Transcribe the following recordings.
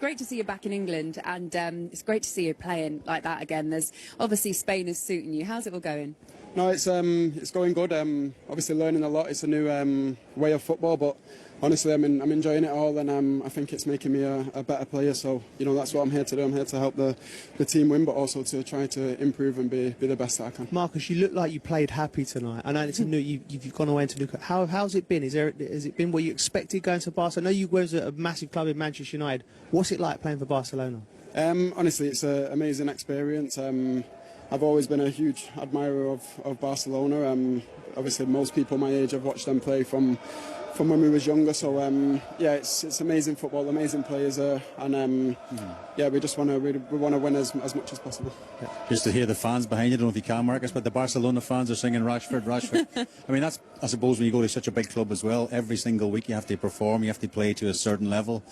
great to see you back in England, and it's great to see you playing like that again. There's obviously Spain is suiting you. How's it all going? No, it's going good. Obviously learning a lot. It's a new way of football, but honestly, I'm enjoying it all, and I think it's making me a better player. So that's what I'm here to do. I'm here to help the team win, but also to try to improve and be the best that I can. Marcus, you look like you played happy tonight. I know it's a new. You've gone away into Newcastle. How's it been? Has it been what you expected going to Barcelona? I know you was at a massive club in Manchester United. What's it like playing for Barcelona? Honestly, it's an amazing experience. I've always been a huge admirer of Barcelona. Obviously, most people my age have watched them play from when we was younger. So yeah, it's amazing football, amazing players, and yeah, we just want to win as much as possible. Yeah. Just to hear the fans behind you, I don't know if you can, Marcus, but the Barcelona fans are singing Rash Ford, Rash Ford. I mean, that's, I suppose, when you go to such a big club as well, every single week you have to perform, you have to play to a certain level,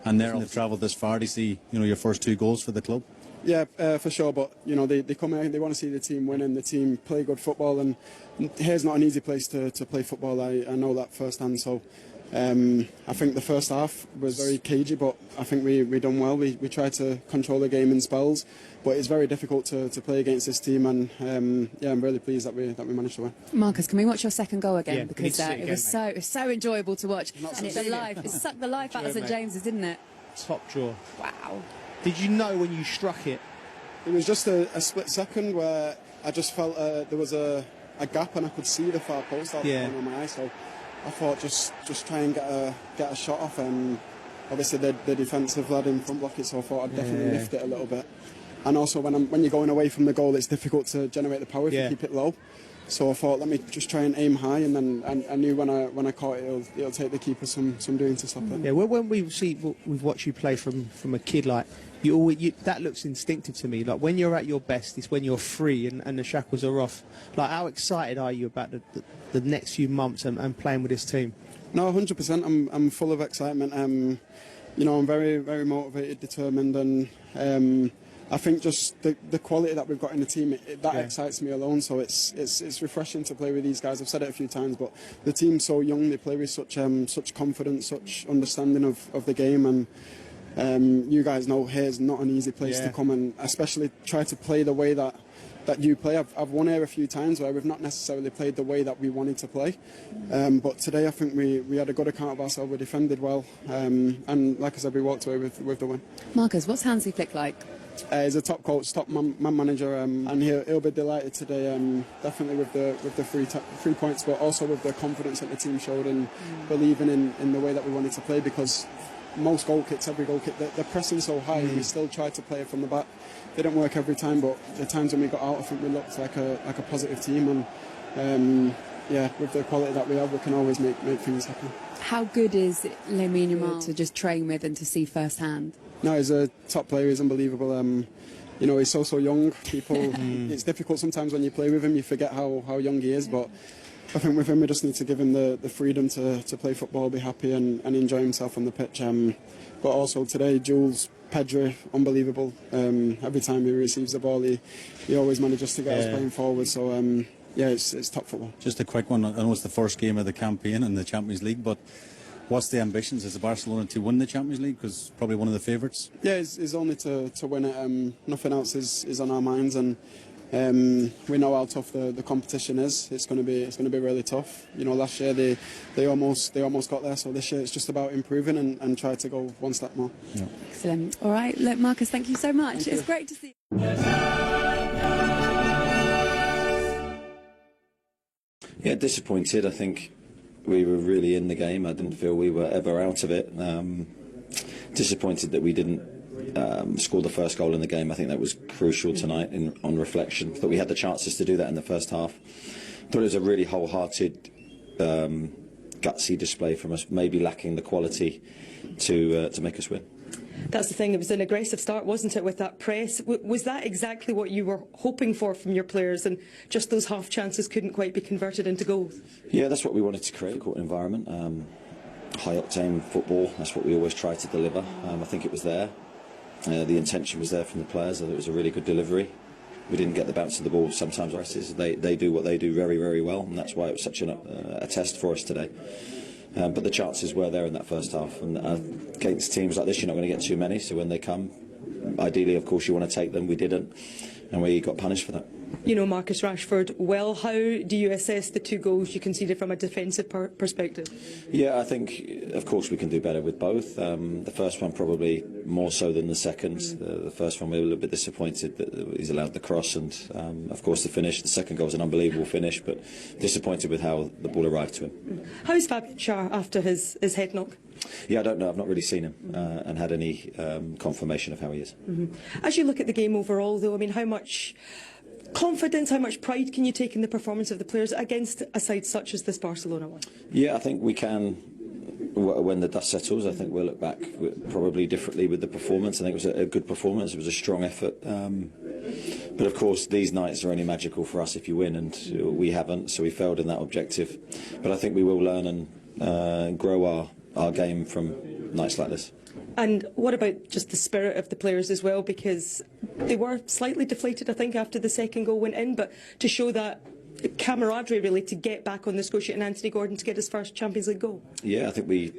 and they've travelled this far to see your first 2 goals for the club. Yeah, for sure, but they come out, they want to see the team win and the team play good football, and here's not an easy place to play football. I know that firsthand. So I think the first half was very cagey, but I think we done well. We tried to control the game in spells, but it's very difficult to play against this team, and yeah, I'm really pleased that we managed to win. Marcus, can we watch your second goal again? Yeah, because it was so enjoyable to watch, and it's alive. It sucked the life out of St James's, didn't it? Top draw. Wow. Did you know when you struck it? It was just a split second where I just felt there was a gap, and I could see the far post out the corner of my eye. So I thought just try and get a shot off, and obviously the defensive lad in front block it, so I thought I'd definitely lift it a little bit. And also when you're going away from the goal, it's difficult to generate the power if you keep it low. So I thought, let me just try and aim high, and then I knew when I caught it, it'll take the keeper some doing to stop it. Yeah, when we've watched you play from a kid, like that looks instinctive to me. Like when you're at your best, it's when you're free and the shackles are off. Like how excited are you about the next few months and playing with this team? No, 100%. I'm full of excitement. I'm very, very motivated, determined, and I think just the quality that we've got in the team, that excites me alone. So it's refreshing to play with these guys. I've said it a few times, but the team's so young. They play with such confidence, such understanding of the game, and you guys know here's not an easy place to come, and especially try to play the way that you play. I've won here a few times where we've not necessarily played the way that we wanted to play, but today I think we had a good account of ourselves. We defended well, and like I said, we walked away with the win. Marcus, what's Hansi Flick like? He's a top coach, top man manager, and he'll be delighted today. Definitely with the 3 points, but also with the confidence that the team showed and believing in the way that we wanted to play. Because most goal kicks, every goal kick, they're pressing so high. We still try to play it from the back. They don't work every time, but the times when we got out, I think we looked like a positive team. And yeah, with the quality that we have, we can always make things happen. How good is Lamine Yamal to just train with and to see firsthand? No, he's a top player. He's unbelievable. He's so young. It's difficult sometimes when you play with him. You forget how young he is. But I think with him, we just need to give him the freedom to play football, be happy, and enjoy himself on the pitch. But also today, Jules, Pedri, unbelievable. Every time he receives the ball, he always manages to get us playing forward. So yeah, it's top football. Just a quick one. I know it's the first game of the campaign in the Champions League, but what's the ambitions? Is Barcelona to win the Champions League? Because probably one of the favourites. Yeah, it's only to win it. Nothing else is on our minds, and we know how tough the competition is. It's going to be really tough. Last year they almost got there. So this year it's just about improving and try to go one step more. Yeah. Excellent. All right, look, Marcus, thank you so much. It's great to see you. Yeah, disappointed. I think we were really in the game. I didn't feel we were ever out of it. Disappointed that we didn't score the first goal in the game. I think that was crucial tonight on reflection. Thought we had the chances to do that in the first half. Thought it was a really wholehearted, gutsy display from us, maybe lacking the quality to make us win. That's the thing, it was an aggressive start, wasn't it, with that press? Was that exactly what you were hoping for from your players, and just those half chances couldn't quite be converted into goals? Yeah, that's what we wanted to create, a court environment. High octane football, that's what we always try to deliver. I think it was there. The intention was there from the players. I thought it was a really good delivery. We didn't get the bounce of the ball sometimes. They do what they do very, very well, and that's why it was such a test for us today. But the chances were there in that first half, and against teams like this you're not going to get too many, so when they come, ideally of course you want to take them. We didn't, and we got punished for that. You know Marcus Rashford well. How do you assess the 2 goals you conceded from a defensive perspective? Yeah, I think of course we can do better with both. The first one probably more so than the second. The first one we were a little bit disappointed that he's allowed the cross, and of course the finish. The second goal was an unbelievable finish, but disappointed with how the ball arrived to him. How's Fabian Schär after his head knock? Yeah, I don't know. I've not really seen him and had any confirmation of how he is. As you look at the game overall, though, I mean, how much confidence, how much pride can you take in the performance of the players against a side such as this Barcelona one? Yeah, I think we can. When the dust settles, I think we'll look back probably differently with the performance. I think it was a good performance. It was a strong effort. But of course, these nights are only magical for us if you win, and we haven't, so we failed in that objective. But I think we will learn and grow our game from nights like this. And what about just the spirit of the players as well? Because they were slightly deflated, I think, after the second goal went in, but to show that camaraderie really to get back on the score sheet and Anthony Gordon to get his first Champions League goal. Yeah, I think we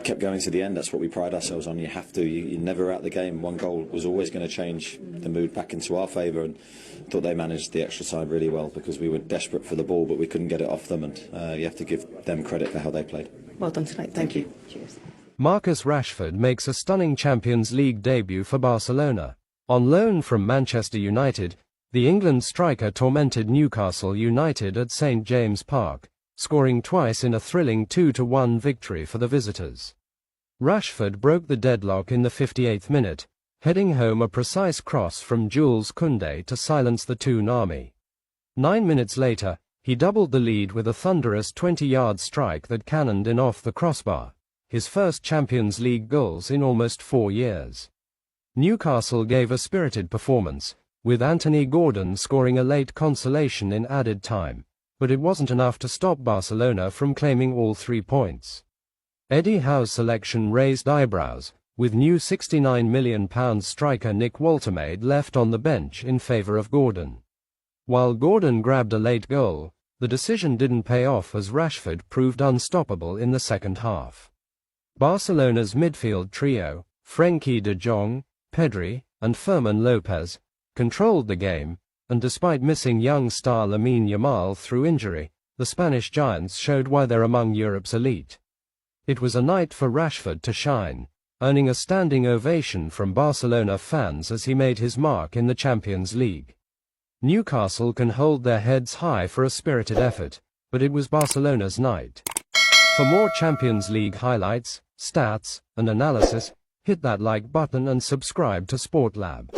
kept going to the end. That's what we pride ourselves on. You have to. You're never out the game. One goal was always going to change the mood back into our favour, and I thought they managed the extra time really well because we were desperate for the ball but we couldn't get it off them, and you have to give them credit for how they played. Well done tonight. Thank you. Cheers. Marcus Rashford makes a stunning Champions League debut for Barcelona. On loan from Manchester United, the England striker tormented Newcastle United at St James Park, scoring twice in a thrilling 2-1 victory for the visitors. Rashford broke the deadlock in the 58th minute, heading home a precise cross from Jules Koundé to silence the Toon army. 9 minutes later, he doubled the lead with a thunderous 20-yard strike that cannoned in off the crossbar, his first Champions League goals in almost 4 years. Newcastle gave a spirited performance, with Anthony Gordon scoring a late consolation in added time, but it wasn't enough to stop Barcelona from claiming all 3 points. Eddie Howe's selection raised eyebrows, with new £69 million striker Nick Woltemade left on the bench in favour of Gordon. While Gordon grabbed a late goal, the decision didn't pay off as Rashford proved unstoppable in the second half. Barcelona's midfield trio, Frenkie de Jong, Pedri, and Fermin Lopez, controlled the game, and despite missing young star Lamine Yamal through injury, the Spanish giants showed why they're among Europe's elite. It was a night for Rashford to shine, earning a standing ovation from Barcelona fans as he made his mark in the Champions League. Newcastle can hold their heads high for a spirited effort, but it was Barcelona's night. For more Champions League highlights, stats, and analysis, hit that like button and subscribe to SportLab.